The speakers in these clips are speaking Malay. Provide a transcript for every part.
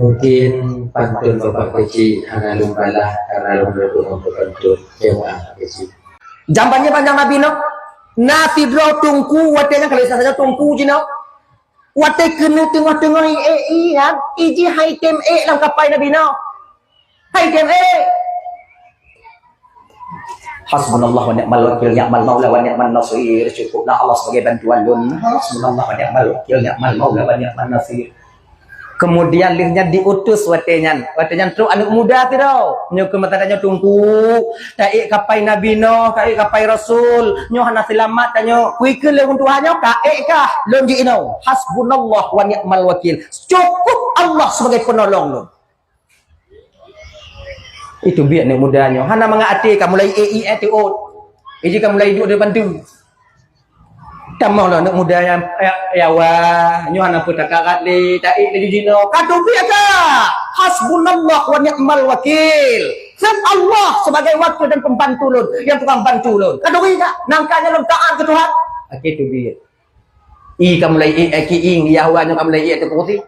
Mungkin pantun Bapak kecil karena lumbalah karena lumba untuk pantun jemaah kecil. Jambannya panjang Nabi no. Nasi bro tungku watenya kalau saja tungku jino. Wate kenu tengah-tengah kan. Iji hai tem lang kapai Nabi no. Hai tem Hasbunallah wa ni'mal wakil, ni'mal maula wa ni'mal nasir. Cukuplah Allah sebagai bantuan dun. Hasbunallah wa ni'mal wakil, ni'mal maula wa ni'mal nasir. Kemudian lihnya diutus watenya tu anak muda tiro nyo kematanya tungku taik kapai nabi no taik kapai rasul nyo hana selamat tanyo kui ke le untuk hanyo kaik kah lonji ino hasbunallah wa ni'mal wakil, cukup Allah sebagai penolong lo. Itu biar anak mudanya hana mengati kamu mulai EITO iji kamu mulai duduk depan tu tamoh lah anak muda yang wah nyuhana putra karat li taik li jino kadu biaka hasbunallah wa ni'mal wakil, sebab Allah sebagai wakil dan pembantu lun yang tukang bantu lun kadu biaka nangkanya lun taat ke Tuhan itu dia kamu mulai ing yahwa kamu mulai itu putih.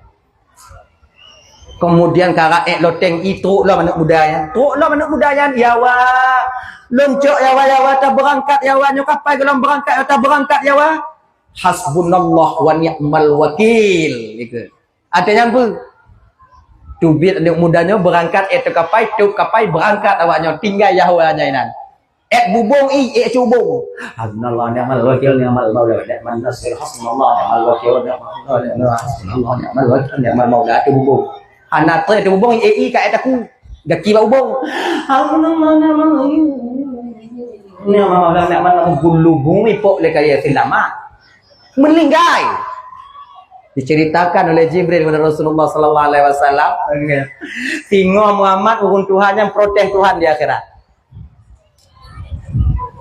Kemudian karat loteng itu lah anak mudanya tu lah anak mudanya yawa loncok yawa tak berangkat yawa nyokapai gelam berangkat tak berangkat yawa hasbunallah wa ni'mal wakil gitu. Artinya apa? Tubit anak mudanya berangkat kapai berangkat awaknya tinggal yahwanya inan. Bubung cubung. Hasbunallah ni'mal wakil ni'mal maula wa ni'mal nasir hasbunallah ni'mal wakil ni'mal wakil ni'mal maula tu bubung. Anak tu bubung kat aku gaki bubung. Nak gulu bumi pok le kaya selamat. Melinggai. Diceritakan oleh Jibril kepada Rasulullah sallallahu alaihi wasallam. Tengok Muhammad urun Tuhan yang protes Tuhan di akhirat.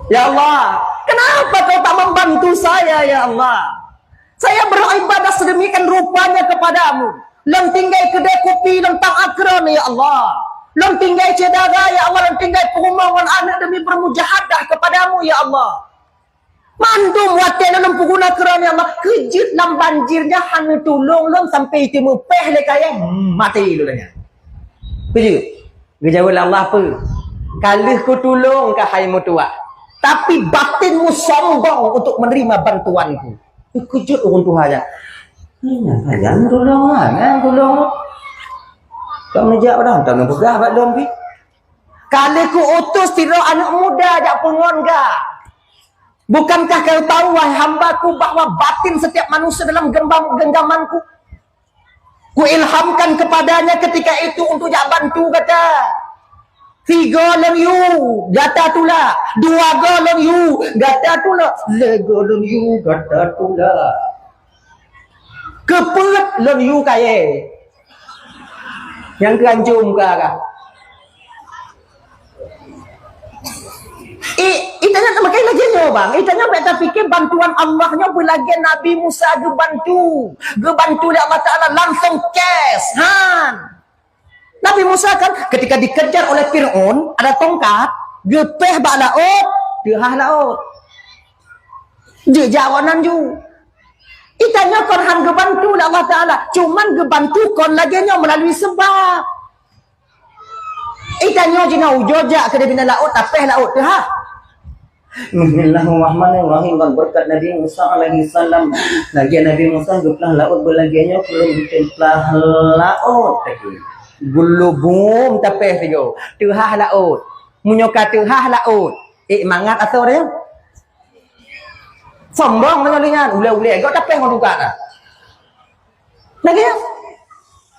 Ya Allah, kenapa kau tak membantu saya ya Allah? Saya beribadah sedemikian rupanya kepadamu. Lang tinggal kedai kopi tentang akran ya Allah. Lang tinggal cedera ya Allah, lang tinggal perumahan anak demi bermujahadah kepadamu ya Allah. Mandum wate dalam pengguna keran ya Allah. Kejut dalam banjirnya hanya tolong long sampai itu mepeh le kaya mati lu tanya. Kejut. Gejawab Allah apa? Kalih ku tolong ke hai mutua. Tapi batinmu sombong untuk menerima bantuanku. Kejut orang Tuhan ya. Jangan tolong lah, tolong. Tak menjawab dah, tak nak pegah bak lombi. Kali ku utus tiro anak muda jak pengon ga. Bukankah kau tahu wahai hambaku bahwa batin setiap manusia dalam genggamanku? Ku ilhamkan kepadanya ketika itu untuk jak bantu kata. 3 long you, gata tula. 2 long you, gata tula. 3 long you, gata tula. Kepet long you kaya. Yang keranjung ke arah. Itanya makai lagi nyo bang. Itanya mereka fikir bantuan Allahnya berlagi Nabi Musa gebantu. Gebantu oleh Allah Ta'ala langsung cash. Nabi Musa kan ketika dikejar oleh Fir'aun ada tongkat. Gepeh bak laut. Dehah laut. Jejawanan ju. Itanya kon han gebantu oleh Allah Ta'ala. Cuman gebantu kon lagi nyo melalui sebab. Itanya jina ujojak ke debina laut. Tapeh laut. Dehah. Bismillahirrahmanirrahim. Berkat Nabi Musa alaihi salam. Lagi Nabi Musa geplah laut berlagiannya belum ditemplah laut. Gulubum tapeh tigo. Tuhah laut. Munyoka tuhah laut. Mangat atau dia? Sombong menyolingan. Ule-ule. Kau tapeh kau tukar dah. Lagi ya?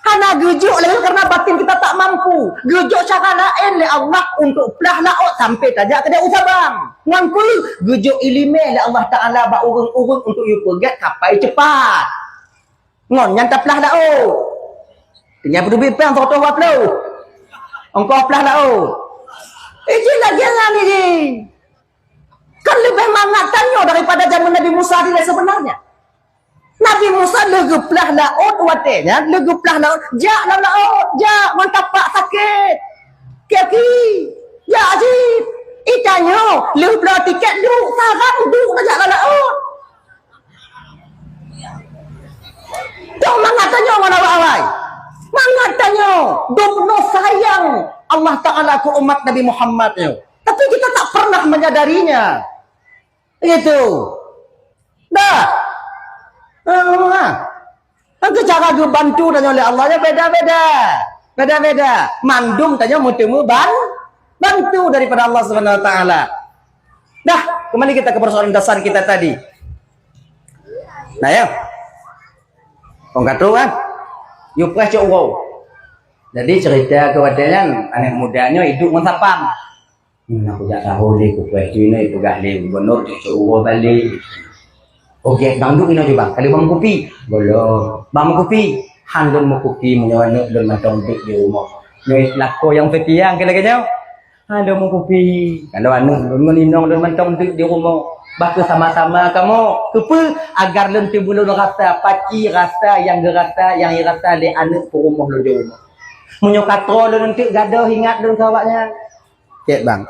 Hana gejuk lagi karena batin kita tak mampu. Gejuk cara lain le Allah untuk pelah laut sampai tajak kedai usabang. Mampu gejuk ilime le Allah Taala ba urang-urang untuk you pegat kapai cepat. Ngon yang tak pelah laut. Tanya perlu bipang foto wa pelu. Engkau pelah laut. Ini lagi ni. Kan lebih mangat tanyo daripada zaman Nabi Musa dia sebenarnya. Nabi Musa legeplah laut watenya, legeplah laut, jak dalam laut, jak mantapak sakit. Kaki, jak ajib. Itanyo, legeplah tiket duk, sarang duk jak dalam laut. Tong mangat tanyo mana awai. Mangat tanyo Dobno sayang Allah Ta'ala ke umat Nabi Muhammad. Tapi kita tak pernah menyadarinya. Itu. Dah. Itu cara gue bantu tanya oleh Allah nya beda-beda. Beda-beda. Mandum tanya mutemu bantu daripada Allah Subhanahu Wa Ta'ala. Dah, kembali kita ke persoalan dasar kita tadi. Nah ya. Kong kata kan? You press your wow. Jadi cerita kewadanya anak mudanya hidup mensapang. Aku tak tahu dia kuat ini pegah dia gubernur cucu uang balik. Okey, dangdut ini coba. Kalau bang kopi, belum. Bang kopi, handun mau kopi menyawana dan macam dek di rumah. Ni lako yang petiang kira-kira. Handun mau kopi. Kalau anu meninong dan macam dek di rumah. Baku sama-sama kamu kepa agar lenti bulu rasa paci rasa yang gerasa yang rasa le anak ke rumah lu di rumah. Munyo katro lu nanti gaduh ingat dengan kawaknya. Cek bang,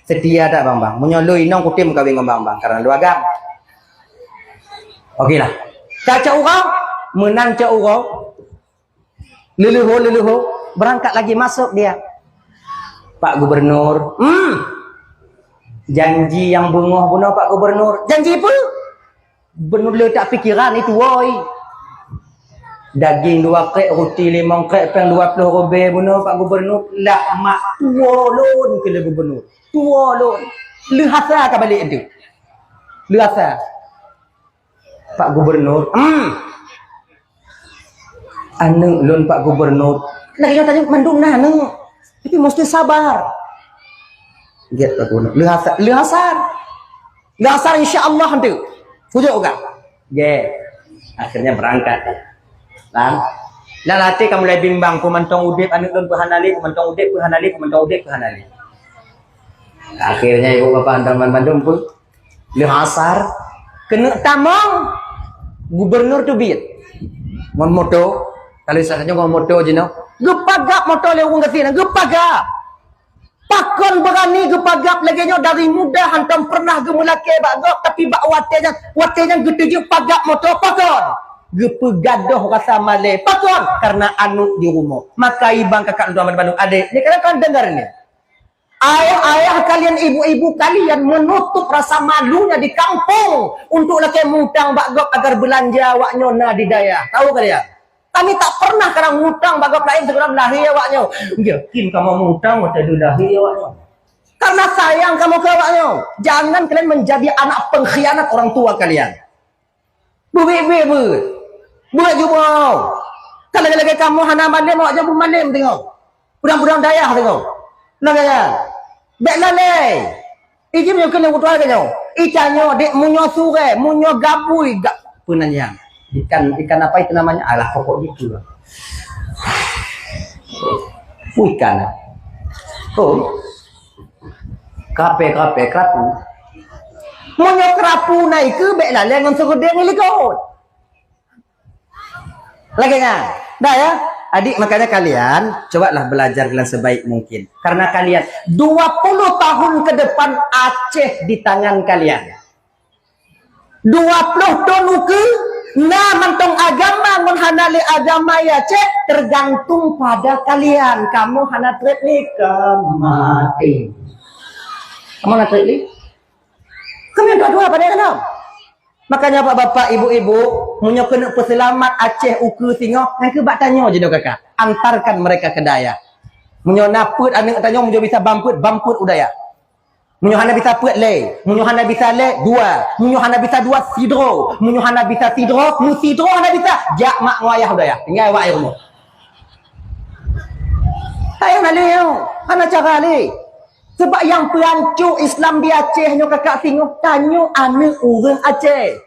setia tak bang bang? Munyo lu inong kutim kawin dengan bang bang karena lu agam. Okeylah. Caca urang, menang cak urang. Leluhur berangkat lagi masuk dia. Pak Gubernur, janji yang bunga Pak Gubernur. Janji apa? Gubernur lu tak fikiran itu woi. Daging 2 krek, roti 5 krek, peng 20 robek bunuh Pak Gubernur. Lah mak tua lon ke Gubernur. Tua lon. Lu hasa ke balik itu. Lu hasa. Pak Gubernur. Anu lon Pak Gubernur. Lagi tanya mandung nah anu. Tapi mesti sabar. Get Pak Gubernur. Lu hasar insya-Allah nanti. Pujuk enggak? Get. Akhirnya berangkat. Lan latih kamu mulai bimbang pemantong udip anu don pehanali pemantong udip pehanali. Akhirnya ibu bapak antaman Bandung pun lu hasar kena tamang gubernur tu biat. Mon moto kalau saatnya ngomong moto jeno. Gepagap moto le wong gatina gepagap. Pakon berani gepagap lagi nyo dari muda hantam pernah gemulake bagok tapi bak watenya getuju pagap moto pakon. Gepegadoh rasa malai pakon karena anu di rumah. Maka ibang kakak Abang Bandung adik, ni kalian dengar ni. Ayah-ayah kalian, ibu-ibu kalian menutup rasa malunya di kampung untuk laki mutang bagok agar belanja waknyo na di daya. Tahu kalian? Kami tak pernah karang mutang bagok lain sebelum lahir waknyo. Yakin kamu mutang waktu dulu lahir waknyo. Karena sayang kamu ke waknyo. Jangan kalian menjadi anak pengkhianat orang tua kalian. Bu. Buat jumpa. Kalau lagi kamu hana malam awak jumpa malam tengok. Budang-budang dayah tengok. Nagaya. Bek lalai. Iki punya kena kutuai kanyo. Ikannya dek munyo sure, munyo gabui gak punanya. Ikan apa itu namanya? Alah pokok gitu. Ikan. Oh. Kerapu. Munyo kerapu naik ke bek lalai ngon segede ngilikot. Lagi kan? Dah ya? Adik, makanya kalian cobalah belajar dengan sebaik mungkin. Karena kalian 20 tahun ke depan Aceh di tangan kalian. 20 tahun ke nah mantong agama menghanali agama ya Aceh tergantung pada kalian. Kamu hana tretli mati. Kamu hana tretli? Kamu yang dua-dua pada kenal. Makanya bapak ibu-ibu punya kena peselamat Aceh uku tengok yang ke bak tanya je kakak antarkan mereka ke daya munyo naput anak tanya munyo bisa bamput udaya munyo hana bisa put le munyo hana bisa le dua munyo hana bisa dua sidro munyo hana bisa sidro mu sidro hana bisa jak mak wayah udaya tinggal awak air rumah ayo naleo hana cara le sebab yang perancuk Islam di Aceh nyo kakak tengok tanya anak orang Aceh.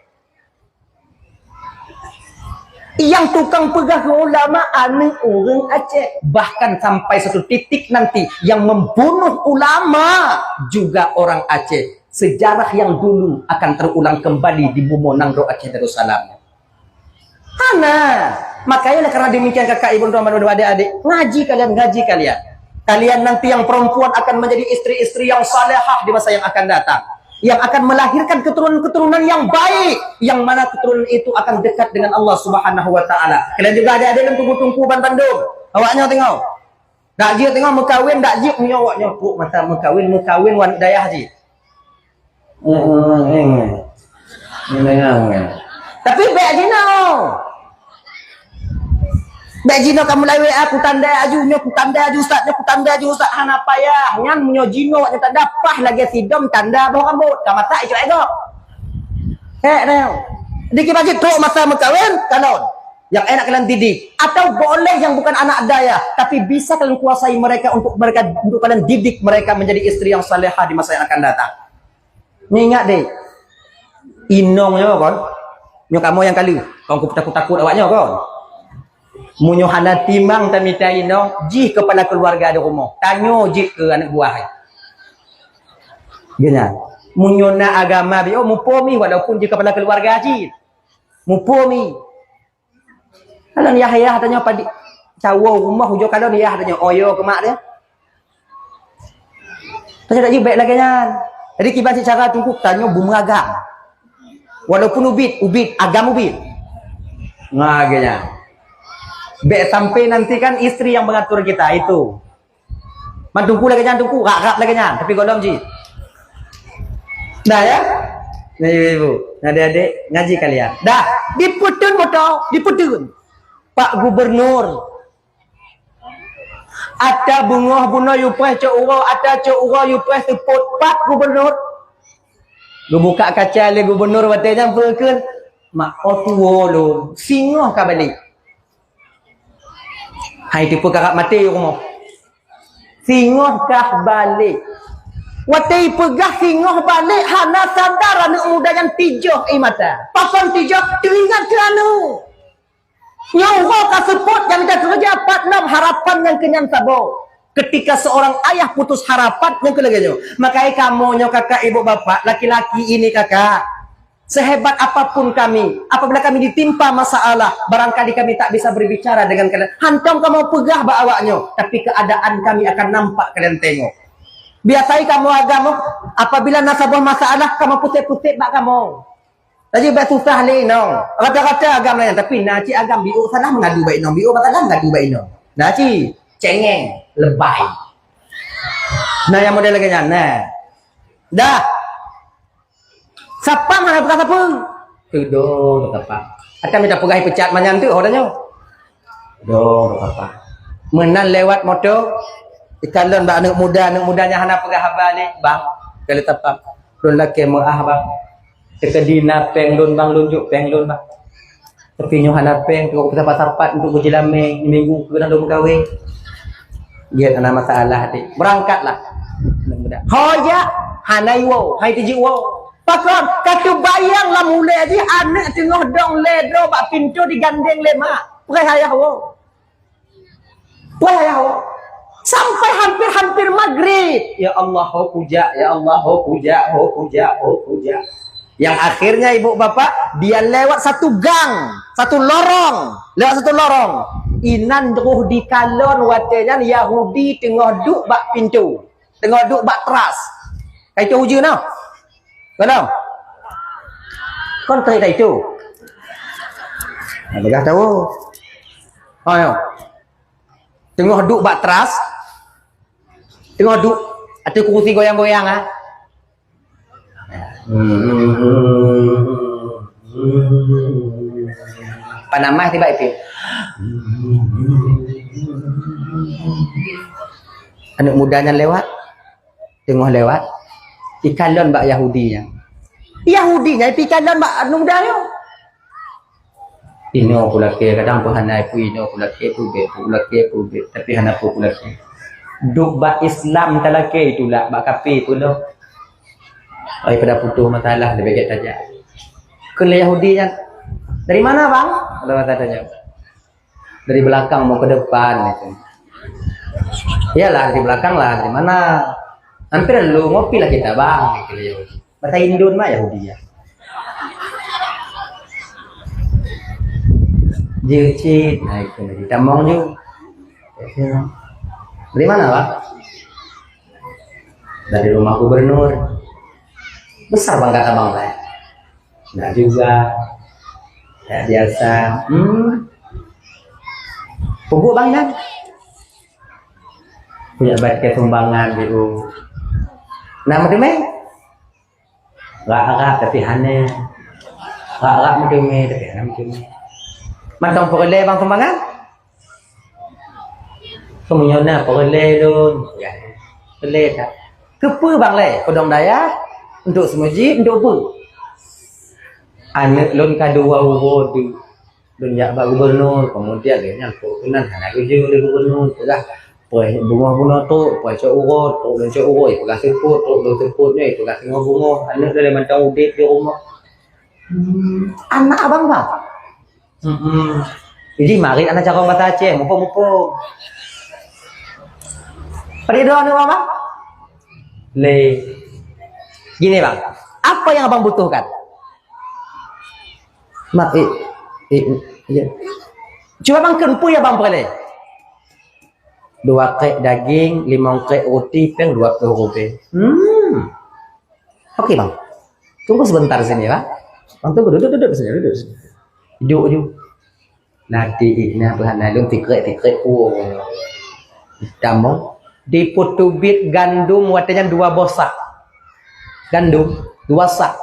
Yang tukang pegang ulama anak orang Aceh. Bahkan sampai satu titik nanti yang membunuh ulama juga orang Aceh. Sejarah yang dulu akan terulang kembali di Bumo Nangro Aceh Darussalam. Hana. Makanya karena demikian kakak ibu dan adik-adik ngaji kalian. Kalian nanti yang perempuan akan menjadi istri-istri yang salehah di masa yang akan datang. Yang akan melahirkan keturunan-keturunan yang baik. Yang mana keturunan itu akan dekat dengan Allah Subhanahu Wa Ta'ala. Kalian juga ada yang tunggu-tunggu Bandung. Awaknya tengok. Dak je tengok mekawin, dak je menyawak nyopuk mata mekawin wan dayah je. Tapi baik jino. Baik jino kamu lawe aku tanda ajunya, aku tanda aju ustaz, aku tanda aju ustaz hana payah. Ngan menyo jino nya tak dapah lagi sidom tanda bau rambut. Kamata ijo ego. Dah. Dikit bagi tu masa mekawin kalon. Yang enak kalian didik atau boleh yang bukan anak daya tapi bisa kalian kuasai mereka untuk kalian didik mereka menjadi istri yang salehah di masa yang akan datang. Ingat deh. Inongnya kan. Nyo kamu yang kali. Kau takut awaknya kan. Munyo hana timang tamita inong ji kepala keluarga di rumah. Tanyo ji ke anak buah. Genya. Munyo na agama bio mupomi walaupun ji kepala keluarga ji. Mupomi. Kalau ni ayah tanya padi cawo rumah hujung kalau dia tanya oyo ke mak dia. Tanya tak je baik lagi kan. Jadi kiban cara tunggu tanya bunga agam. Walaupun ubit agam ubit. Ngagenya. Baik sampai nanti kan istri yang mengatur kita itu. Mantungku lagi jangan tunggu, rak lagi jangan tapi golong ji. Dah ya? Nah ibu, adik-adik ngaji kalian. Dah, diputun motor, diputun. Pak Gubernur ada bunga yupres cok urau ada cok urau yupres teput Pak Gubernur lu buka kaca le gubernur watenya berkeun mak otuo lu singoh ka balik hai tipu kakak mati rumah singoh kah balik watai pegah singoh balik hana sadar anak muda yang tijoh mata papan tijoh teringat kerana nyawa kaseput yang kita kerja 46 harapan yang kenyang sabo. Ketika seorang ayah putus harapan yang kelaganya. Makanya kamu nyo kakak ibu bapak laki-laki ini kakak. Sehebat apapun kami, apabila kami ditimpa masalah, barangkali kami tak bisa berbicara dengan kalian. Hantam kamu pegah bawaknya, tapi keadaan kami akan nampak kalian tengok. Biasai kamu agama, apabila nasabah masalah kamu putih-putih bak kamu. Tadi baik susah le no. Kata-kata agam lain tapi naci agam biu sana mengadu baik no. Biu kata mengadu baik no. Naci cengeng lebay. Nah yang model lagi nah. Dah. Siapa mana bekas apa? Tudo apa? Akan minta pegai pecat manyan tu orangnya. Do apa? Menan lewat motor ikalon bak anak mudanya hana pegah balik bang. Kalau tepat don laki muah bang. Sekedina peng lun bang lunjuk peng lun bang. Tapi nyohana peng tu kita pasar pat untuk berjelame minggu kena dong gawe. Dia kena masalah hati. Berangkatlah. Hoya hanaiwo, hai tiji wo. Pakon katu bayang lah mulai aja anak tengah dong ledo bak pintu digandeng lema. Pukai hayah wo. Pukai hayah wo. Sampai hampir maghrib. Ya Allah ho puja, ya Allah ho puja, ho puja, ho puja. Yang akhirnya ibu bapak dia lewat satu gang, satu lorong, inan druh di kalon watenya Yahudi tengah duk bak pintu, tengah duk bak teras. Kai tu uji nah. Kalau kon cerita itu. Ada tahu. Ayo. Tengah duk bak teras. Tengah duk ada kursi goyang-goyang ah. Panamah tiba itu. Anak mudanya lewat, tengah lewat, ikalon bak Yahudinya. Yahudinya ikalon bak anak mudanya. Ino pula ke kadang pahanai pu ino pula ke pu tapi hana pula ke. Duk bak Islam talake itulah bak kafir pun dah. Daripada putus masalah lebih baik saja. Ke Yahudi yang dari mana bang? Kalau katanya dari belakang mau ke depan itu. Iyalah di belakang lah dari mana? Hampir lu ngopi lah kita bang ke Yahudi. Bahasa Indon mah Yahudi ya. Jecit, nah itu kita mau juga. Dari mana bang? Dari rumah gubernur. Besar bang kata bang saya. Enggak juga. Ya biasa. Pupuk bang kan? punya baca sumbangan gitu. Nah macam ni, rak tapi hane, rak macam ni tapi hane macam ni. Macam perle bang sumbangan, kemudian perle dun, ya, perle tak. Kepa bang le, kodong daya untuk semujib untuk apa? Anak lon kadua urut di dunia bak gubernur, kemudian dia nyampu kenan anak kerja di gubernur, dah. Poi bunga-bunga tu, poi cak urut, tu dan cak urut, pegang semput, tu dan semput ni, pegang tengah bunga. Anak dari macam udik di rumah. Anak abang bang. Jadi mari anak cakap bahasa Aceh, mumpung. Pada doa ni bang? Le. Gini bang, apa yang abang butuhkan? Mak, ya. Cuba bang kempu ya bang perle. 2 kek daging, 5 kek roti, peng 20 rupiah. Okey bang. Tunggu sebentar sini ya. Bang tunggu duduk sini, duduk. Duduk. Nanti nak berhanalung tikrek. Oh. Kamu di putubit gandum watanya 2 bosak. Gandum 2 sak.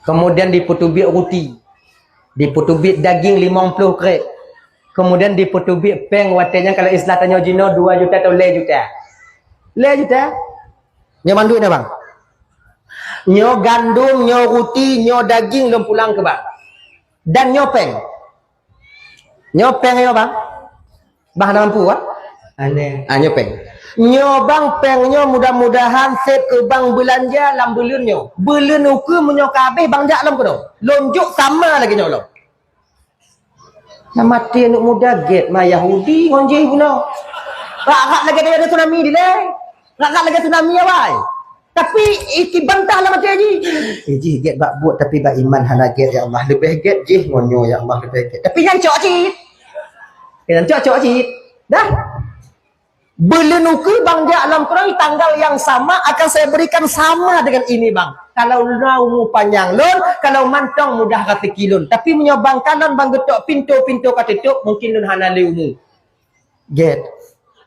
Kemudian di putubit roti. Di putubit daging 50 kek. Kemudian di putubik peng watanya kalau istilah tanya jino 2 juta atau le juta. Le juta. Nyo mandu ni bang. Nyo gandum, nyo roti, nyo daging lom pulang ke bang. Dan nyo peng. Nyo peng yo bang. Bang ada mampu kan? Ane. Nyo peng. Nyo bang peng nyo mudah-mudahan set ke bang belanja lam belun nyo. Belun uku menyo kabeh bang jak lam kono. Lonjuk sama lagi nyo lo. Yang mati anak muda get mah Yahudi ngonjeh guna. Rak lagi ada tsunami di le. Rak lagi tsunami ya wai. Tapi iki bantah lah mati haji. Ji get bak buat tapi bak iman hana get ya Allah lebih get jih ngonyo ya Allah lebih get. Tapi yang cok cit. Yang cok cit. Dah. Belenuki bang dia alam Quran tanggal yang sama akan saya berikan sama dengan ini bang. Kalau naumu panjang lon, kalau mantong mudah kata kilon. Tapi menyobang kanan bang getok pintu kata tuk mungkin lon hana leumu. Get.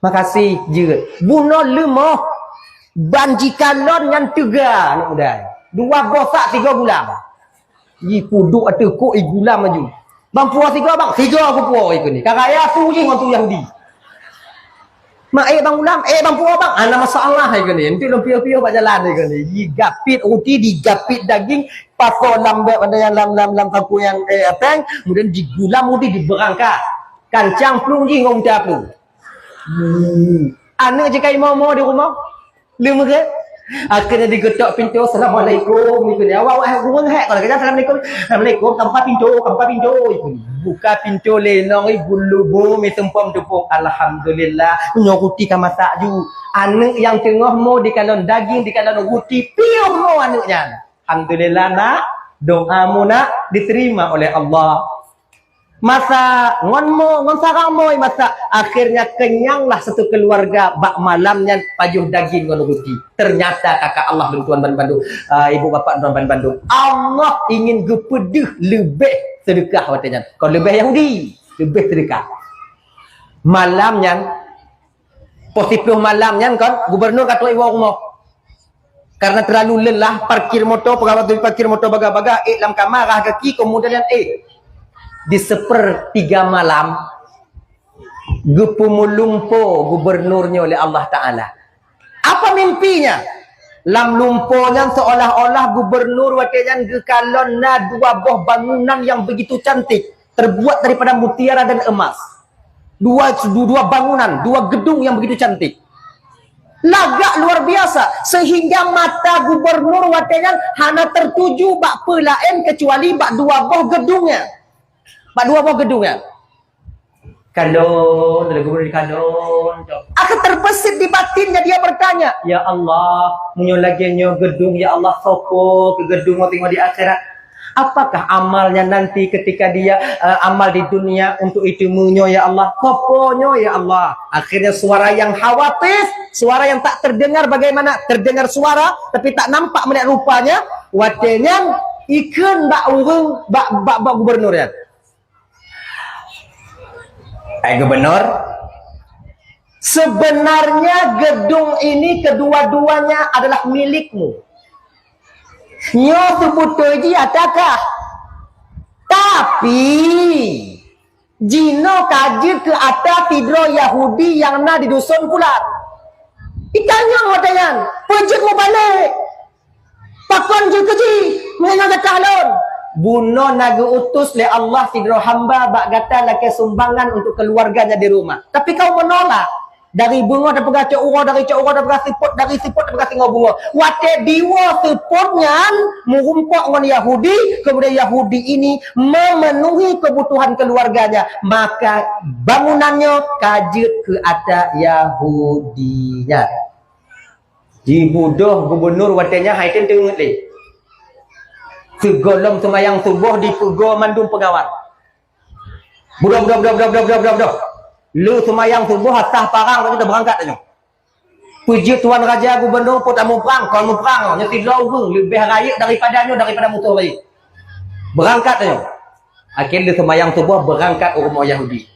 Makasih je. Buno lemah banjikan lon yang 3 anak muda. 2 bosak 3 bulan. Yi puduk atau ko igulam maju. Bang puas 3 bang. 3 aku puas ikut ni. Kakaya tu je orang tu Yahudi. Mak bang ulam, bang puas bang. Ana masalah ikut ni. Nanti lempio-pio pak jalan ikut ni. Yi gapit roti, digapit daging, paso lambat pada yang lam kaku yang apa? Kemudian digulam roti diberangkat. Kancang plung ji ngom dah plung. Anak jika mau di rumah. Lima ke? Akhirnya digetok pintu. Assalamualaikum. Ikut ni. Awak gurung hak kalau kerja assalamualaikum. Tanpa pintu. Ikut ni. Buka pintu lenong bulu bumi tempom tepung. Alhamdulillah. Nyoruti kan masak ju. Anak yang tengah mau di kalon daging, di kalon ruti, piuh mau anaknya. Alhamdulillah nak. Doamu nak diterima oleh Allah. Masa ngon sarang moi masa akhirnya kenyanglah satu keluarga bak malamnya pajuh daging ngon ruti. Ternyata kakak Allah dan tuan Bandung, ibu bapa tuan Bandung. Allah ingin gepedeh lebih sedekah katanya. Kalau lebih Yahudi, lebih sedekah. Malamnya posipluh malamnya kan gubernur kata ibu rumah. Karena terlalu lelah parkir motor, pegawai parkir motor baga-baga lam kamar kaki kemudian di 1/3 malam gepumulumpo gubernurnya oleh Allah Ta'ala. Apa mimpinya? Lam lumponya seolah-olah gubernur wakilnya gekalon na 2 buah bangunan yang begitu cantik terbuat daripada mutiara dan emas. 2 bangunan, 2 gedung yang begitu cantik. Lagak luar biasa sehingga mata gubernur wakilnya hanya tertuju bak pelain kecuali bak 2 buah gedungnya. Bak 2 buah gedungnya. Kalon, ada gubernur di kalon. Akan terbesit di batinnya dia bertanya, ya Allah, munyo lagi nyo gedung ya Allah sopo ke gedung mau tengok di akhirat. Apakah amalnya nanti ketika dia amal di dunia untuk itu munyo ya Allah, soponyo ya Allah. Akhirnya suara yang khawatir, suara yang tak terdengar bagaimana terdengar suara tapi tak nampak melihat rupanya, watenya ikan bak urung bak gubernur ya. Gubernur Sebenarnya gedung ini kedua-duanya adalah milikmu. Nyo sebuto ji atakah? Tapi Jino kaji ke atas tidro Yahudi yang na di dusun pula. Itanya ngotayan, pejik mo balik. Pakon je keji, mengenal talon. Buno naga utus le Allah tidro hamba bak gata laki sumbangan untuk keluarganya di rumah. Tapi kau menolak. Dari bunga ada pegacau ura, dari cak ura ada pegacau siput, dari siput ada pegacau tinggal bunga. Wate diwa siputnya merumpak dengan Yahudi, kemudian Yahudi ini memenuhi kebutuhan keluarganya. Maka bangunannya kajut ke atas Yahudinya. Di budoh gubernur watenya haitin tengok le. Segolong semayang subuh di pego mandum pegawai. Budak. Lu semayang subuh atas parang kita berangkat aja. Puji Tuan Raja Gubernur pun tak mau perang, kalau mau perang nyeti lau lebih raya daripada motor baik. Berangkat aja. Akhirnya lu semayang subuh berangkat ke rumah Yahudi.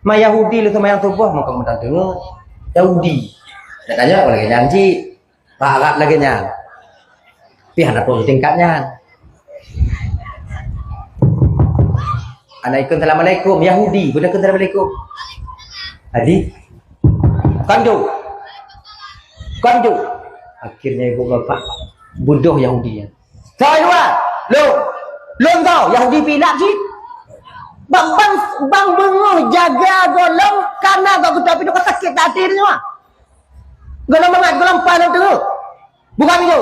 Ma Yahudi lu semayang subuh maka mudah tengok Yahudi. Dan tanya lagi janji, parat lagi nya. Tapi ada pun tingkatnya. Assalamualaikum, Assalamualaikum, Yahudi, guna ke Assalamualaikum. Adi, kandu. Akhirnya ibu bapak bodoh Yahudi ya. Saya lo kau Yahudi pilak sih. Bang bengoh jaga golong karena kau tapi kau sakit hati ni mah. Golong paling tu. Bukan itu.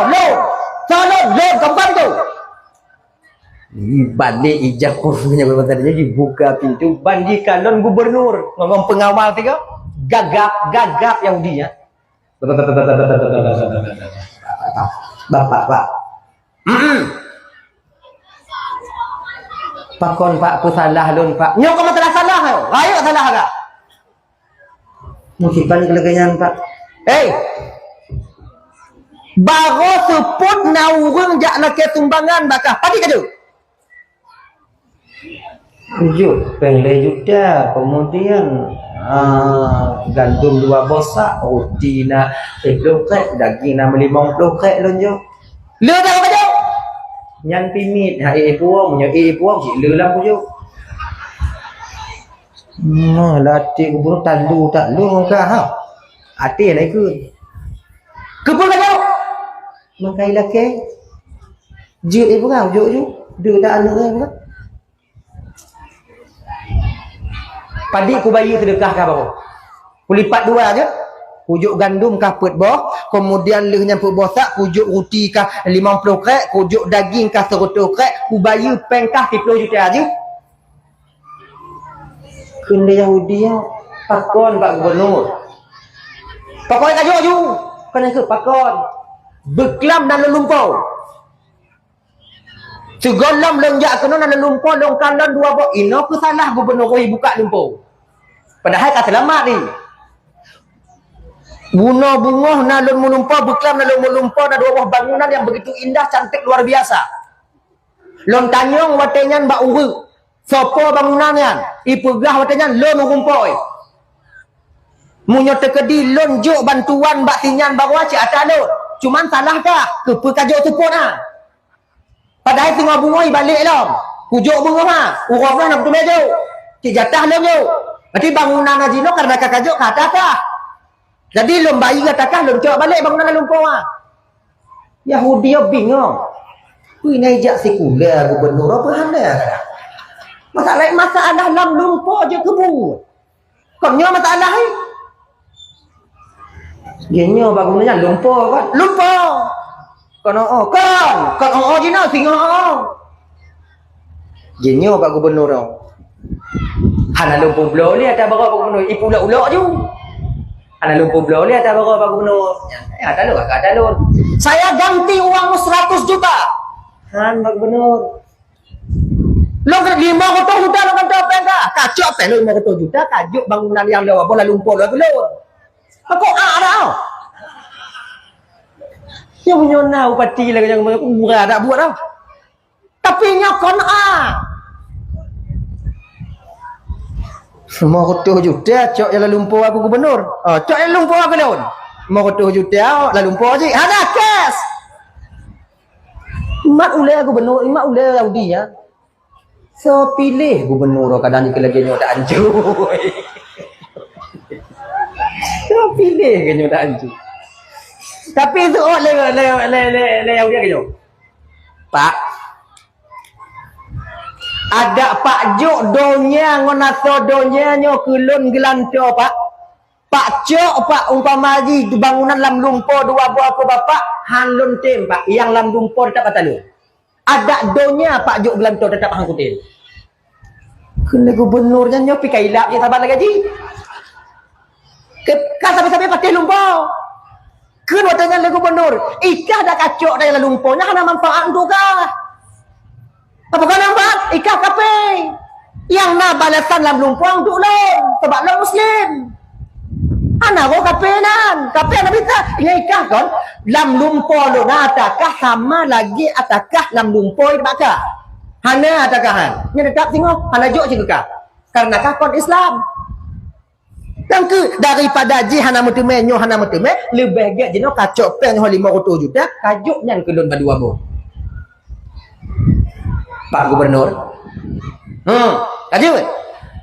Lo kempan tu. Balik ijab punya tadinya dibuka pintu bandi kalon gubernur ngomong pengawal tiga gagap Yahudinya. Bapak pak. Pakon pak aku salah lon pak. Nyo kamu telah salah yo. Ayo salah agak. Musipan keleganyan pak. Baru seput naurung jak nak sumbangan bakah. Padi kaju. 7 juta, kemudian gandum 2 bosak, roti na 10 krek, daging na 50 krek lonjo. Leu dah kau Nyan pimit, puang si leu lah pujuk. Latih kubur talu tak lu ka ha. Ati lai ku. Kepul kau. Mangkai lake. Jut ibu kau juk. Du tak anu ke. Padi ku bayi sedekah kah baru. Kulipat 2 aja. Pujuk gandum kah put boh, kemudian lehnya put bosak, pujuk roti kah 50 krek, pujuk daging kah 100 krek, ku bayi peng kah 10 juta aja. Kena Yahudi yang pakon Pak Gubernur. Pakon kaju. Kena ke pakon. Beklam dan lelumpau. Segolong lenjak kena dan lumpur longkalan 2 bok. Ino ke salah gubernur koi buka lumpur. Padahal kata selamat ni. Bunga-bunga nalun melumpur, beklam nalun melumpur, ada 2 buah bangunan yang begitu indah, cantik, luar biasa. Lon tanyong watenyan bak uru. Sopo bangunannya. Ipegah watenyan lon melumpur. Munyo tekedi lon juk bantuan bak sinyan bawa cik atas lon. Cuman salahkah? Kepekajuk support lah. Padahal tengah bunga balik lah. Pujuk bunga mah. Urang nak betul meja. Cik jatah lah je. Berarti bangunan Najino karena kakajuk kata kah. Jadi lom bayi katakan lom cok balik bangunan lumpur mah. Yahudi yo bingung. Kui naijak sekuler gubernur apa hal dia kata. Masalah lam lumpur je kebun. Konyo masalah ni. Genyo bangunannya lumpur kan. Lumpur. Kan Jina singa. Jenyo Pak Gubernur. Hana lumpur belau ni ada berapa Pak Gubernur? Ipu ulak-ulak je. Hana lumpur belau ni ada berapa Pak Gubernur? Ada lu, ada lu. Saya ganti uang 100 juta. Han Pak Gubernur. Lo ke 500 juta lo kan apa enggak? Kacau apa lo 500 juta kajuk bangunan yang lewat bola lumpur lo belum. Aku ada. Yang punya nak upati lagi yang murah tak buat tau. Tapi nyokon 500 juta cok yang lumpur aku gubernur. Oh, cok yang lumpur aku laun. 500 juta lah lumpur je. Ada cash. Mak ulai gubernur, mak ulai Saudi ya. So pilih gubernur kadang ni lagi nyo tak anjur. So pilih ke nyo tak anjur. Tapi tu oh le Saudi ke nyo. Pak ada Pak Jok donya ngonato donya nyo kulun gelanto Pak. Pak Jok Pak umpama di bangunan lam lumpur dua buah aku bapak hanlun tim Pak yang lam lumpur tetap atalu. Ada donya Pak Jok gelanto tetap hangkutin. Kena gubernurnya nyo pi kailap je sabar gaji. Ke sampai-sampai patih lumpur. Kena tanya le gubernur, ikah dah kacok dah lumpurnya kana manfaat tu kah? Apakah nampak? Ikah kape. Yang na balasan lam lumpang untuk lom. Sebab lom Muslim. Anak kau kape nan. Kape anak bisa. Ingat ikah kan? Lam lumpur lo na atakah sama lagi atakah lam lumpur itu bakah? Hana atakah? Ini dekat tengok. Hana jok juga. Karena kakon Islam. Dan ke daripada ji hana mutume nyo hana mutume lebih gak jeno kacok pen 500 juta kajuk nyan kelun badua mo. Pak Gubernur. Kaji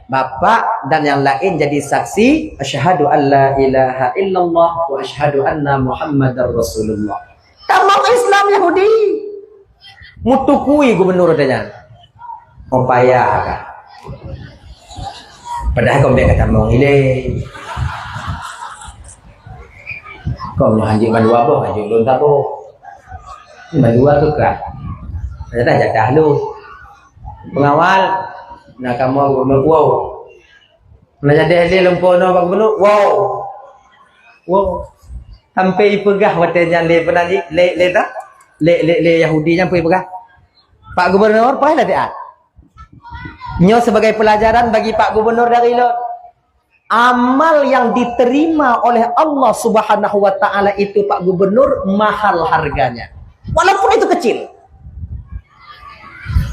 Bapak dan yang lain jadi saksi asyhadu alla ilaha illallah wa asyhadu anna Muhammadar Rasulullah. Tamam Islam Yahudi. Mutukui gubernur tanya. Kompaya kah? Padahal kau biar kata mau ile. Kau mau anjing mandua boh, anjing belum tak boh. Mandua tu kah? Ada jadah lu. Pengawal nak kamu wow. Nak jadi dia lumpur no Pak Gubernur. Wow. Sampai pegah watenya le penanji le tak? Le Yahudi yang pergi pegah. Pak Gubernur apa lah dia? Nyo sebagai pelajaran bagi Pak Gubernur dari lo. Amal yang diterima oleh Allah Subhanahu wa taala itu Pak Gubernur mahal harganya. Walaupun itu kecil.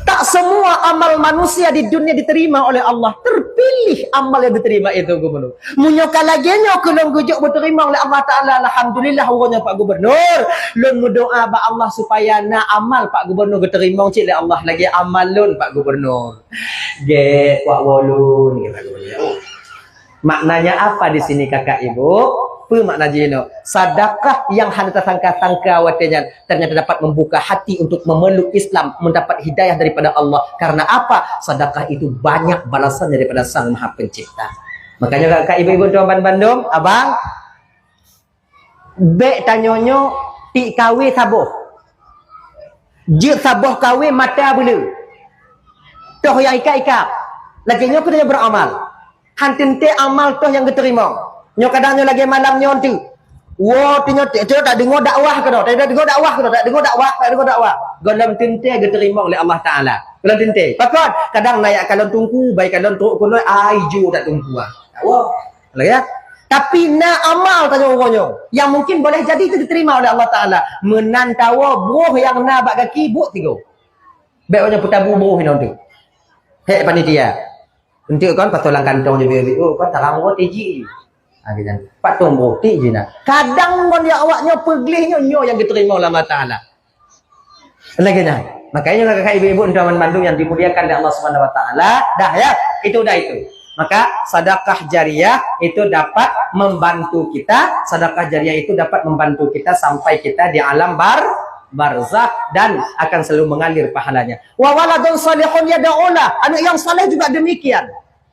Tak semua amal manusia di dunia diterima oleh Allah. Terpilih amal yang diterima itu Gubernur. Munyoka lagi nyo kulung gujuk diterima oleh Allah Ta'ala. Alhamdulillah urutnya Pak Gubernur. Lun berdoa ba Allah supaya na amal Pak Gubernur diterima cik oleh Allah lagi amal lun Pak Gubernur. Ge kuat wolun Pak Gubernur. Maknanya apa di sini kakak ibu? Apa makna jino? Sedekah yang hendak tersangka-sangka watenya ternyata dapat membuka hati untuk memeluk Islam, mendapat hidayah daripada Allah. Karena apa? Sedekah itu banyak balasan daripada Sang Maha Pencipta. Makanya kakak ibu-ibu tuan Bandung, abang, bek tanyonyo ti kawe saboh. Jik saboh kawe mata bulu. Toh yang ikap-ikap. Lagi nyo kena beramal. Hantente amal toh yang diterima. Nyo kadangnya lagi malam nyo tu. Wo tinyo tak dengar dakwah ke dah. Tak dengar dakwah ke dah. Tak dengar dakwah. Golem tinte diterima oleh Allah Taala. Golem tinte. Pakon kadang naik kalon tungku, baik kalon truk kono ai ju tak tungku ah. Dakwah. Lagi ya. Tapi na amal tanya orangnya yang mungkin boleh jadi itu diterima oleh Allah Taala. Menantawa buah yang na bak kaki buat tiga. Baiknya putabu buah hinon tu. Hei panitia. Untuk kan patolang kantong je biar oh kan tarang buat tiji. Akhirnya Pak Tumbuh ti je nak. Kadang pun dia awaknya peglihnya nyo yang diterima oleh Allah Taala. Lagi dah. Makanya kakak ibu-ibu Undaman Bandung yang dimuliakan oleh Allah Subhanahu wa taala, dah ya, itu dah itu. Maka sedekah jariah itu dapat membantu kita, sedekah jariah itu dapat membantu kita sampai kita di alam barzakh dan akan selalu mengalir pahalanya. Wa waladun salihun yad'una, anak yang saleh juga demikian.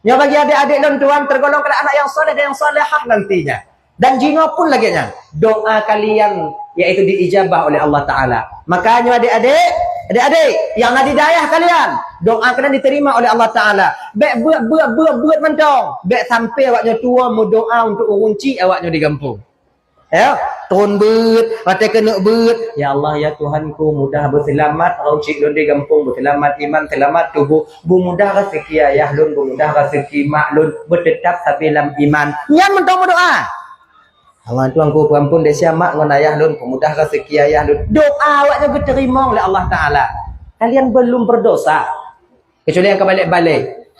Ya bagi adik-adik dan tuan tergolong pada anak yang soleh dan yang solehah nantinya. Dan jino pun lagi doa kalian yaitu diijabah oleh Allah Taala. Makanya adik-adik yang ada hidayah kalian, doa kalian diterima oleh Allah Taala. Bek buat mentong, bek sampai awaknya tua mau doa untuk urunci awaknya di kampung. Ya, turun bet, mata kena bet. Ya Allah ya Tuhanku, mudah berselamat raucik lun di kampung, berselamat iman, selamat tubuh, mudah rezeki ayah lun, mudah rezeki mak lun, bertetap sampai dalam iman. Yang mentong berdoa. Allah Tuhanku perampun desa mak ngan ayah lun, mudah rezeki ayah lun. Doa awaknya diterima oleh Allah Taala. Kalian belum berdosa. Kecuali yang kebalik-balik.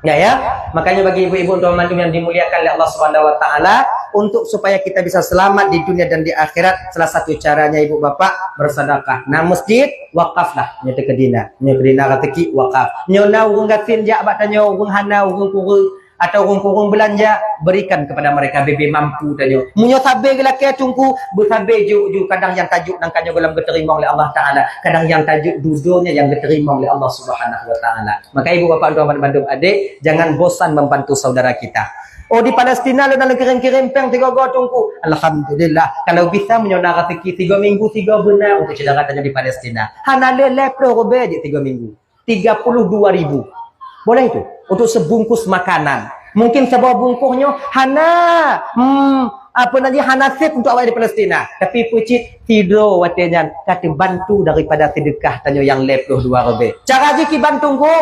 Ya, makanya bagi ibu-ibu untuk mantu yang dimuliakan oleh Allah Subhanahu wa taala, untuk supaya kita bisa selamat di dunia dan di akhirat, salah satu caranya ibu bapak bersedekah. Nah, masjid wakaf lah, nya kedina rateki wakaf. Nya na urang gatin ja batanya urang hana urang kurung atau urang belanja, berikan kepada mereka bebe mampu tanyo. Munyo tabe gelake tungku, bertabe ju kadang yang tajuk nangkanya dalam diterima oleh Allah taala, kadang yang tajuk dudonya yang diterima oleh Allah Subhanahu wa taala. Maka ibu bapak tuan Bandung adik, jangan bosan membantu saudara kita. Oh di Palestina lo dalam kirim-kirim peng 3 go tungku. Alhamdulillah. Kalau bisa menyona rezeki 3 minggu 3 bulan untuk saudara katanya di Palestina. Hana lele pro robe di 3 minggu. 32.000. Boleh itu untuk sebungkus makanan. Mungkin sebuah bungkusnya hana apa namanya hana sip untuk awak di Palestina. Tapi pucit tidur watenya kata bantu daripada sedekah tanyo yang 22 lebih. Cara jiki bantu ku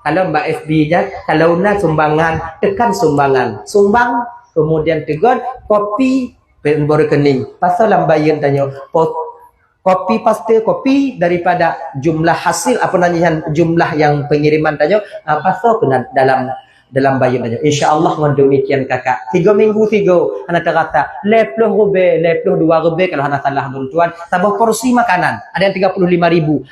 kalau Mbak FB nya kalau na sumbangan tekan sumbangan. Sumbang kemudian tegon kopi rekening. Pasal lambayan tanyo kopi pasti kopi daripada jumlah hasil apa namanya jumlah yang pengiriman tanya apa so dalam bayar tanya insyaallah dengan demikian kakak 3 minggu 3 anak kata 22 rebe kalau anak salah tuan tambah porsi makanan ada yang 35.000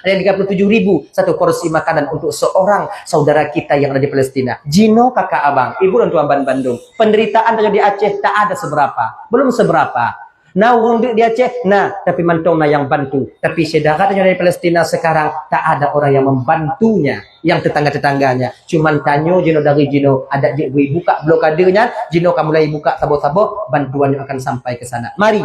ada yang 37.000 satu porsi makanan untuk seorang saudara kita yang ada di Palestina. Jino kakak abang ibu dan tuan Bandung penderitaan tanya di Aceh tak ada seberapa belum seberapa. Nah, orang di Aceh, tapi mantong yang bantu. Tapi saudara dari Palestina sekarang tak ada orang yang membantunya, yang tetangga-tetangganya. Cuman tanyo jino dari jino ada di buka blokadenya, jino kamu mulai buka sabo-sabo, bantuannya akan sampai ke sana. Mari.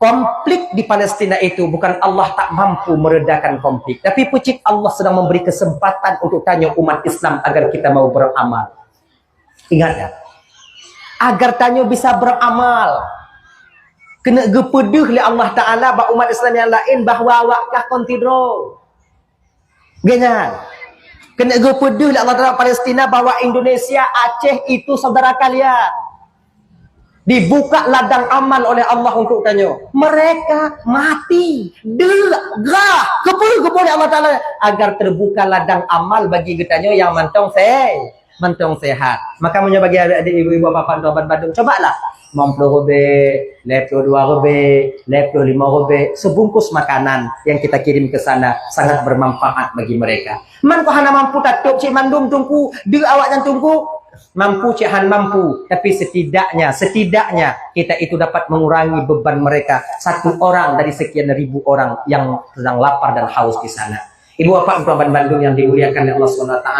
Konflik di Palestina itu bukan Allah tak mampu meredakan konflik, tapi pucik Allah sedang memberi kesempatan untuk tanyo umat Islam agar kita mau beramal. Ingat ya. Agar tanyo bisa beramal. Kena gepedeh oleh Allah Ta'ala bah umat Islam yang lain bahawa awakah kontidro. Ganyan. Kena gepedeh oleh Allah Ta'ala Palestina bahawa Indonesia, Aceh itu saudara kalian. Dibuka ladang amal oleh Allah untuk tanya. Mereka mati. Derah. Gepedeh oleh Allah Ta'ala. Agar terbuka ladang amal bagi kita yang mantong sehat. Maka bagi adik-adik ibu-ibu bapak tuan Bandung, cobalah. 50 rebe, 22 rebe, 25 rebe, sebungkus makanan yang kita kirim ke sana sangat bermanfaat bagi mereka. Man ko hana mampu tatuk cik mandum tungku, dia awak yang tungku mampu cik han mampu, tapi setidaknya kita itu dapat mengurangi beban mereka. Satu orang dari sekian ribu orang yang sedang lapar dan haus di sana. Ibu bapak tuan Bandung yang dimuliakan oleh Allah SWT,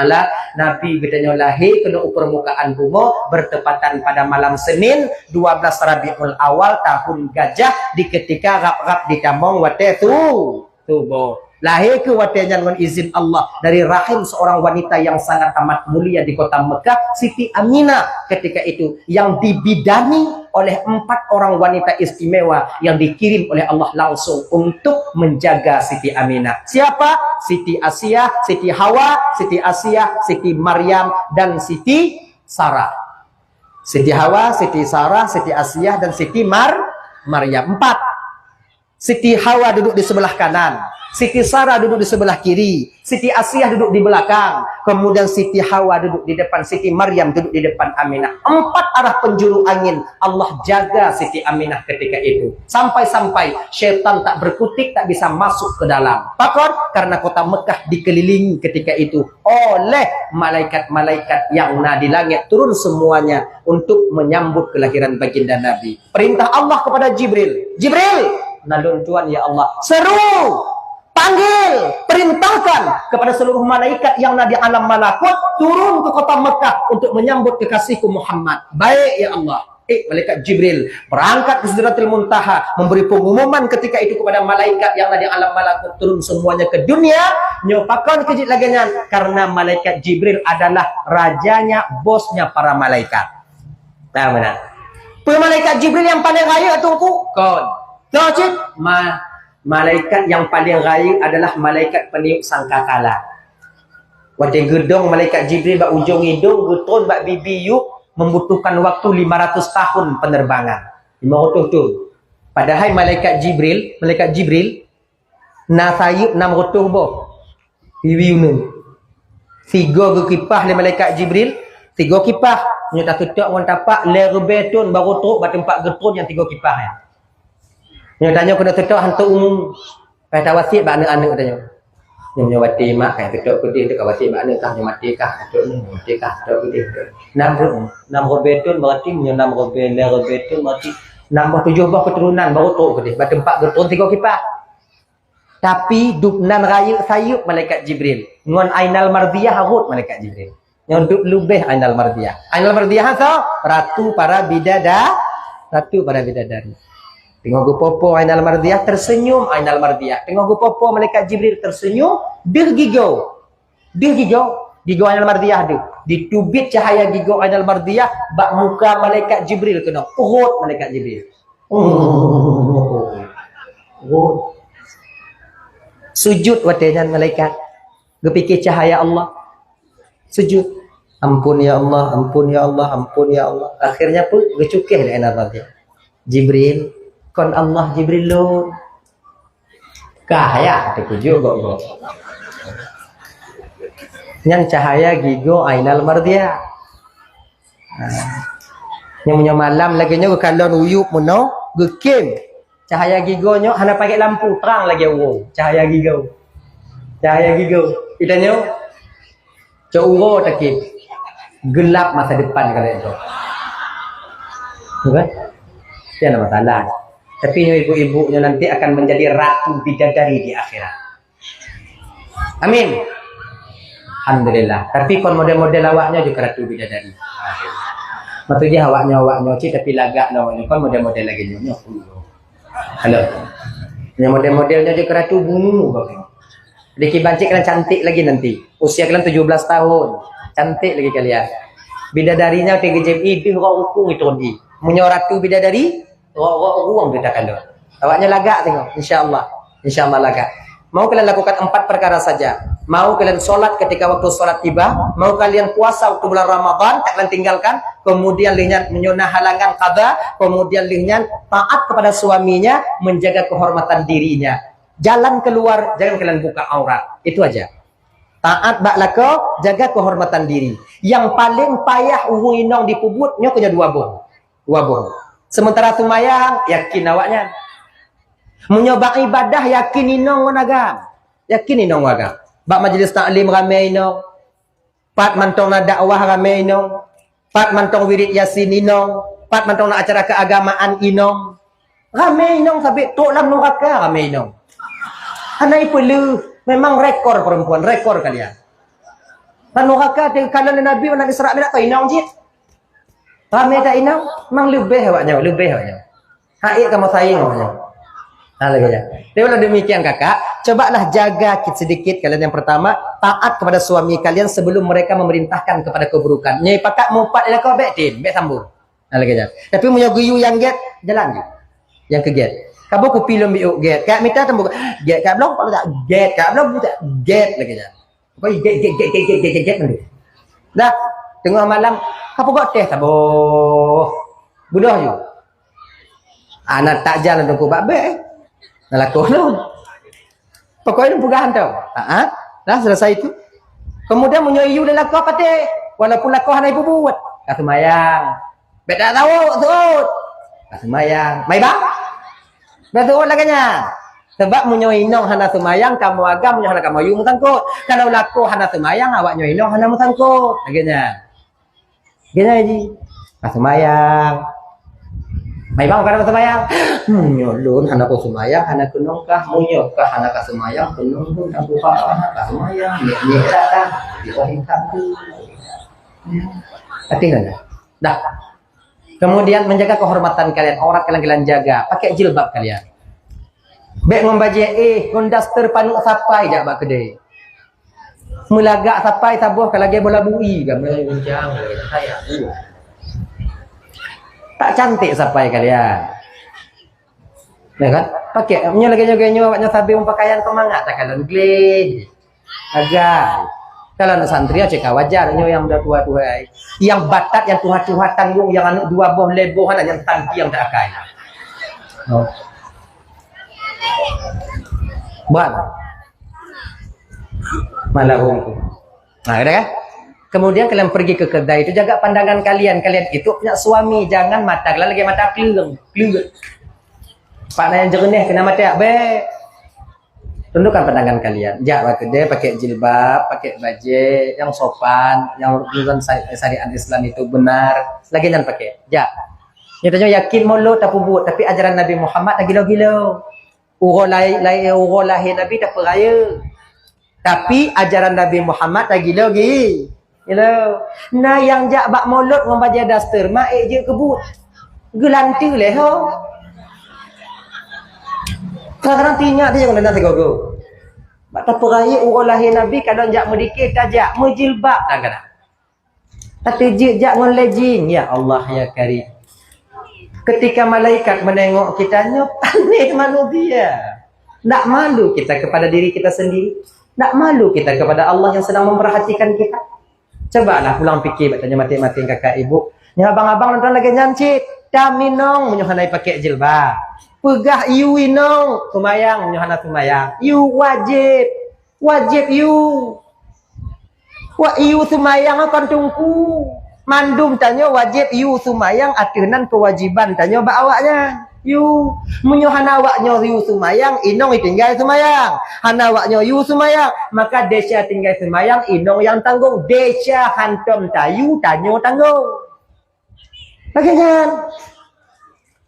Nabi gedenya lahir kena permukaan bumi bertepatan pada malam Senin 12 Rabiul Awal tahun gajah di ketika rap-rap di Tamong wate tubuh. Lahir ke watenya dengan izin Allah dari rahim seorang wanita yang sangat amat mulia di kota Mekah, Siti Aminah ketika itu yang dibidani oleh 4 orang wanita istimewa yang dikirim oleh Allah langsung untuk menjaga Siti Aminah. Siapa? Siti Asiyah, Siti Hawa, Siti Asiyah, Siti Maryam dan Siti Sarah. Siti Hawa, Siti Sarah, Siti Asiyah dan Siti Maryam. 4. Siti Hawa duduk di sebelah kanan. Siti Sarah duduk di sebelah kiri, Siti Asiyah duduk di belakang, kemudian Siti Hawa duduk di depan, Siti Maryam duduk di depan Aminah. 4 arah penjuru angin Allah jaga Siti Aminah ketika itu. Sampai-sampai syaitan tak berkutik, tak bisa masuk ke dalam. Pakor karena kota Mekah dikelilingi ketika itu oleh malaikat-malaikat yang di langit turun semuanya untuk menyambut kelahiran baginda Nabi. Perintah Allah kepada Jibril, nalun Tuhan ya Allah, seru, panggil, perintahkan kepada seluruh malaikat yang ada di alam malakut turun ke kota Mekah untuk menyambut kekasihku Muhammad. Baik ya Allah. Malaikat Jibril berangkat ke Sidratul Muntaha memberi pengumuman ketika itu kepada malaikat yang ada di alam malakut turun semuanya ke dunia. Nyopakan kejit laginya karena malaikat Jibril adalah rajanya, bosnya para malaikat. Nah benar. Malaikat Jibril yang paling raya tungku kon. Tocik malaikat yang paling raya adalah malaikat peniup sangkakala. Waktu gedong malaikat Jibril bak ujung hidung, gutun bak bibi yuk membutuhkan waktu 500 tahun penerbangan. 500 tahun. Padahal malaikat Jibril na sayup 600 boh. Bibi yunun. Tiga ke kipah le malaikat Jibril, tiga kipah. Nyo tak tutup orang tapak le rebetun baru teruk bat tempat getun yang tiga kipah ya. Nyo tanya kena tutup hantu umum. Pai tawasit bak anak-anak tanya. Nyo wati mak kai tutup ke dia dekat wati mak anak kah nyo mati kah tutup ni mati kah tutup ke dia. Nam rebetun berarti nyo nam rebel le rebetun berarti nambah 7 buah keturunan baru teruk ke dia. Bat tempat getun tiga kipah. Tapi duknan raya sayup malaikat Jibril. Ngon Ainal Mardiyah harut malaikat Jibril. Yang duk lubeh Ainal Mardiyah. Ainal Mardiyah so ratu para bidadari. Tengok gupopo Ainal Mardiyah tersenyum Ainal Mardiyah. Tengok gupopo malaikat Jibril tersenyum, dia gigau. Gigau Ainal Mardiyah tu. Ditubit cahaya gigau Ainal Mardiyah bak muka malaikat Jibril kena. Urut malaikat Jibril. Sujud watejan malaikat. Gepikir cahaya Allah. Sujud. Ampun ya Allah, ampun ya Allah, ampun ya Allah. Akhirnya pun gecukeh dah Ainal Mardiyah. Jibril, kon Allah Jibril lo. Kahaya terkujuk kok. Yang cahaya gigo Ainal Mardiyah. Yang punya malam lagi nyo kalau uyup mono gekem. Cahaya gigonyo hana pakai lampu terang lagi uro. Cahaya gigo. Kita nyo cak uro takip. Gelap masa depan kalau itu. Bukan? Tiada masalah. Tapi ibu-ibu nanti akan menjadi ratu bidadari di akhirat. Amin. Alhamdulillah. Tapi kon model-model awaknya juga ratu bidadari. Maksudnya awaknya tapi lagak nawaknya kon model-model lagi nyo. Halo. Yang model-modelnya juga ratu bungu bapak. Diki bancik kalian cantik lagi nanti. Usia kalian 17 tahun. Cantik lagi kalian. Bidadarinya TGJMI di ruang itu di. Punya ratu bidadari, ruang kita kandung. Awaknya lagak tengok, insyaallah lagak. Mau kalian lakukan 4 perkara saja. Mau kalian solat ketika waktu solat tiba, mau kalian puasa waktu bulan Ramadan, tak kalian tinggalkan, kemudian lihat menyunah halangan qada, kemudian lihat taat kepada suaminya, menjaga kehormatan dirinya. Jalan keluar, jangan kalian buka aurat. Itu aja. Taat bak lako, jaga kehormatan diri. Yang paling payah inong di pubutnya punya 2 boh. Sementara tumayang yakin awaknya. Menyoba ibadah yakin inong wanagam. Bak majlis taklim ramai inong. Pat mantong na dakwah ramai inong. Pat mantong wirid yasin inong. Pat mantong na acara keagamaan inong. Ramai inong sampai tok lam neraka ramai inong. Anai perlu. Memang rekor perempuan, rekor kalian. Neraka kalau Nabi nak Isra Mi'raj tak inang jit. Ramai tak inang, memang lebih awaknya. Haik kamu sayang awaknya. Lagi aja. Kalau demikian kakak, cobalah jaga sedikit kalian yang pertama, taat kepada suami kalian sebelum mereka memerintahkan kepada keburukan. Nyai pakak mau pat dia kau betin, bet sambung. Lagi aja. Tapi punya guyu yang get jalan je. Yang ke get. Kamu ku pilih biuk get. Kak minta tembok get kak belum kalau tak get kak belum tak get lagi aja. Kau get nanti. Dah tengah malam kamu buat teh taboh. Budah je. Anak tak jalan tu ku babe. Nak lakukan tu. Pokoknya pegahan tau. Dah selesai itu. Kemudian menyoyu dan lakukan apa teh. Walaupun lakukan hanya ibu buat. Kata mayang. Bet tak tahu tu. Kata mayang. Mai bang. Betul laganya. Sebab menyoinong hana semayang kamu agam hana kamu yung tangkut. Kalau laku hana semayang awak nyoinong hana mutangkut. Laganya. Gini ji. Semayang. Mai bang kada semayang. Nyolun hana ko semayang hana kunong kah munyo kah hana ka semayang kunong pun aku ka semayang. Ni datang. Diwahikan tu. Hati-hati. Dah. Kemudian menjaga kehormatan kalian, aurat kalian jaga, pakai jilbab kalian. Bek membaje kondaster panuk sapai jak bak kedai. Mulagak sapai tabuh kalau lagi bola bui gamai bincang saya. Tak cantik sapai kalian. Ya kan? Pakai punya lagi awaknya sabi pakaian kemangat tak kalian glej. Agak kalau nak santri cek wajar yang dah tua-tua yang batat yang tuha-tuha tanggung yang anak 2 boh lebohan yang tangki yang tak akai. Buat malah Nah, ada kan? Kemudian kalian pergi ke kedai itu, jaga pandangan kalian. Kalian itu punya suami, jangan mata kalian lagi mata keleng. Pak yang jernih kena mata be. Tundukkan pandangan kalian. Jak kedai pakai jilbab, pakai baju yang sopan, yang urusan syariat Islam itu benar. Lagi jangan pakai. Jak. Nyatanya yakin mulut tak buat, tapi ajaran Nabi Muhammad tak gila-gila. Urang lahir Nabi tak peraya. Tapi ajaran Nabi Muhammad tak gila-gila. Nah yang jak bak mulut dengan baju daster, mak je kebut. Gelanti leh ho. Kadang-kadang tinyak dia jangan nanti gogo. Bak tak peraya urang lahir Nabi kadang jak medikit tajak, mejilbab kadang-kadang. Tapi jak ngon lejing, ya Allah ya Karim. Ketika malaikat menengok kitanya, panik manusia. Tak malu kita kepada diri kita sendiri. Tak malu kita kepada Allah yang sedang memperhatikan kita. Cobalah pulang fikir, bertanya mati-mati kakak ibu. Yang abang-abang nonton lagi nyancit. Daminong menyuhanai pakai jilbab. Pegah you inong. Tumayang menyuhanai tumayang. You wajib. Wajib you. Wa you tumayang akan tungku. Mandum tanya wajib you sumayang atunan kewajiban tanya bak awaknya you menyuhan awaknya you sumayang inong tinggal sumayang hana awaknya you sumayang maka desya tinggal sumayang inong yang tanggung desya hantom tayu tanyo tanggung bagian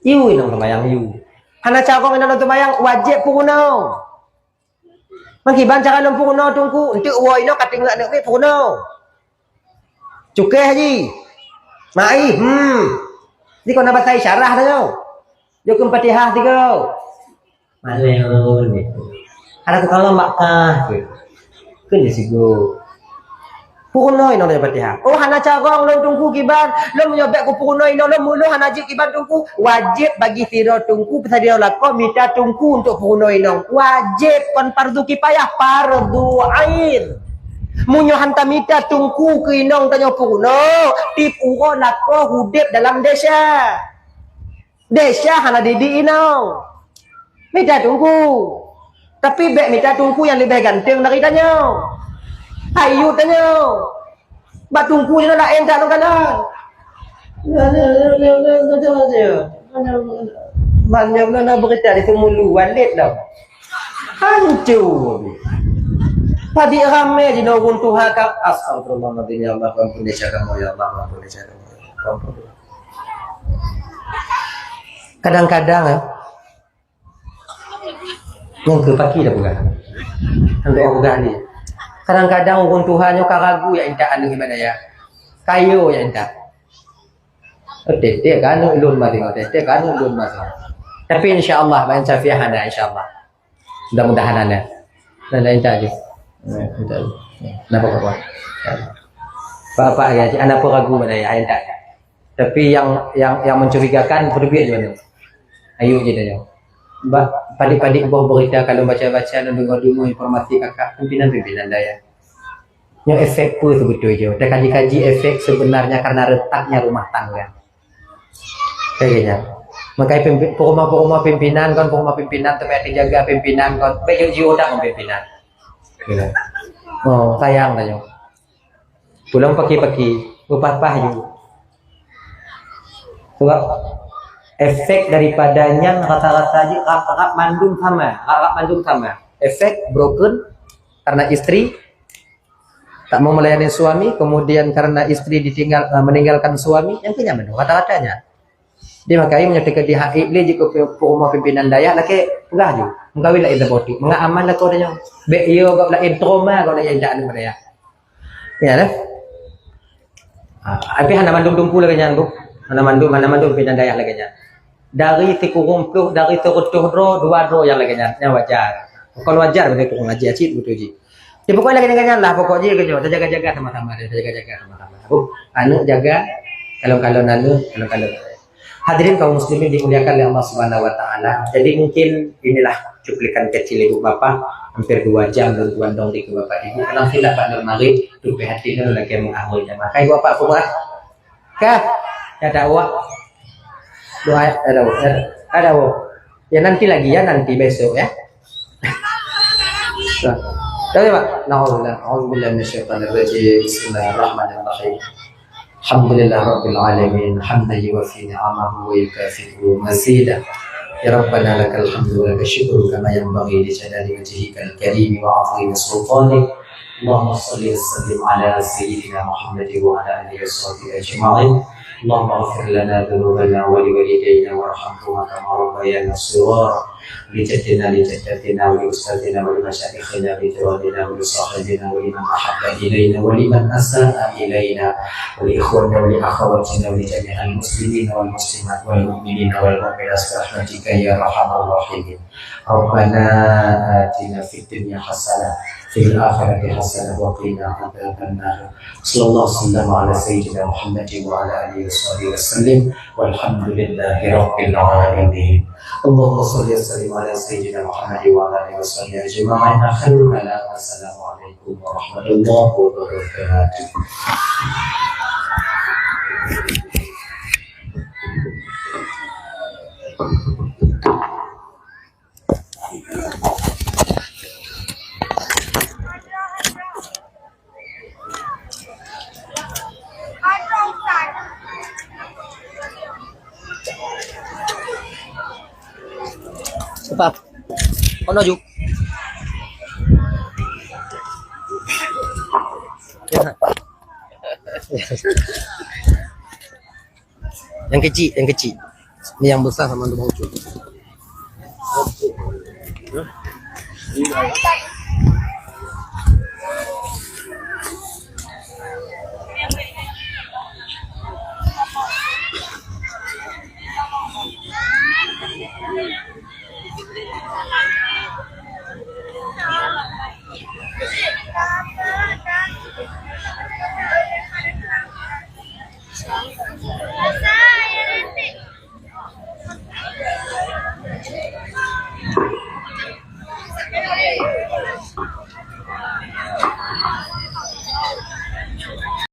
you inong sumayang you hana cakong inong sumayang wajib punguno mangkiban cara nang punguno tungku untuk wo inong kating nak nak punguno cukai haji mai ni kau nak baca isyarah dah yo kum Fatihah tiga maleo ni ada tu kalau Makkah ke ni sigo punoi no Fatihah oh hana carong lo tungku kiban lo menyobek ku punoi no lo mulu hana ji kiban tungku wajib bagi sira tungku pesadia lako minta tungku untuk punoi no wajib kon fardu kifayah fardu ain munyo hantamita tungku ke inong tanyo puno tip uro lako hudip dalam desa hana didi inong minta tungku tapi bek minta tungku yang lebih ganteng dari tanyo ayu tanyo bak tungku je nak entak nang kanan banyak nak berita di semulu walid dah hancur Padi rame di nurun Tuhan kak astagfirullahaladzim ya Allah ampun dosa kamu ya Allah ampun dosa kamu kadang-kadang yang ke pagi dah bukan untuk orang bukan ni kadang-kadang urun Tuhan yang karagu ya indah anu gimana ya kayu ya indah tete kan ulun mati tete kan ulun mati tapi insyaallah bayan syafiah ada insyaallah mudah-mudahan ada dan indah aja kenapa kau bapak ya anak pun ragu mana ya tak tapi yang mencurigakan berbeza juga ayo je dah padik-padik buah berita kalau baca-baca dan dengar informasi kakak pimpinan daya yang efek pun betul je kita kaji-kaji efek sebenarnya karena retaknya rumah tangga kayaknya makanya rumah pimpinan kan rumah pimpinan tapi jaga pimpinan kan baju jiwa tak pimpinan oh sayang tanya pulang pagi-pagi upah juga sebab efek daripadanya rata-rata aja rap mandum sama efek broken karena istri tak mau melayani suami kemudian karena istri meninggalkan suami yang kenyaman rata-ratanya dia makanya menyatakan di HI le jika rumah pimpinan daya laki pegah je mengkawin lah itu boti mengaman lah kau dah be yo kau lah introma kau dah yang dak ada ya dah tapi hana mandum tumpu lagi nya bu hana mandum pimpinan daya lagi nya dari 30 dari 30 dua yang lagi nya wajar kalau wajar betul kau ngaji acit betul ji dia pokoknya lagi nya lah pokoknya kerja jaga-jaga sama-sama jaga-jaga sama-sama bu anu jaga kalau hadirin kaum muslimin dimuliakan oleh Allah Subhanahu wa taala. Jadi mungkin inilah cuplikan kecil Ibu Bapak hampir 2 jam dan tuan dong di Bapak Ibu. Kenang tidak Pak Nur Mari tu hati nu lagi mengakhirnya. Maka Ibu Bapak buat kah? Ada awak. Doa ada awak. Ya nanti lagi ya nanti besok ya. Tadi Pak, na'udzubillah minasyaitonir rajim. Bismillahirrahmanirrahim. Alhamdulillah rabbil alamin, hamdan yuwaffi ni'amahu wa yukafi'u mazidah. Ya Rabbana lakal hamdu wa lakal syukru kama yanbaghi li jalali wajhikal karim wa 'azimi sultanik. Allahumma shalli wa sallim ala sayyidina Muhammad wa ala alihi washabbihi ajma'in. Allahumma ighfir lana dhunubana wa liwalidayna warhamhuma kama rabbayana shighara. لجدنا لجدتنا ولأستاذنا ولمشايخنا لجيراننا ولصاحبنا ولمن أحب إلينا ولمن أساء إلينا ولإخواننا ولأخواتنا ولجميع المسلمين والمسلمات والمؤمنين والمؤمنات برحمتك يا أرحم الراحمين. ربنا آتنا في الدنيا حسنة في الآخرة حسنة وقنا عذاب النار. صلى الله وسلم على سيدنا محمد وعلى آله وصحبه وسلم والحمد لله رب العالمين. اللهم صل وسلم على سيدنا محمد وعلى اله وصحبه اجمعين. اخر الكلام السلام عليكم ورحمه الله وبركاته. Cepat. Ono Juk. Yang kecil, yang kecil. Ini yang besar sama untuk Juk.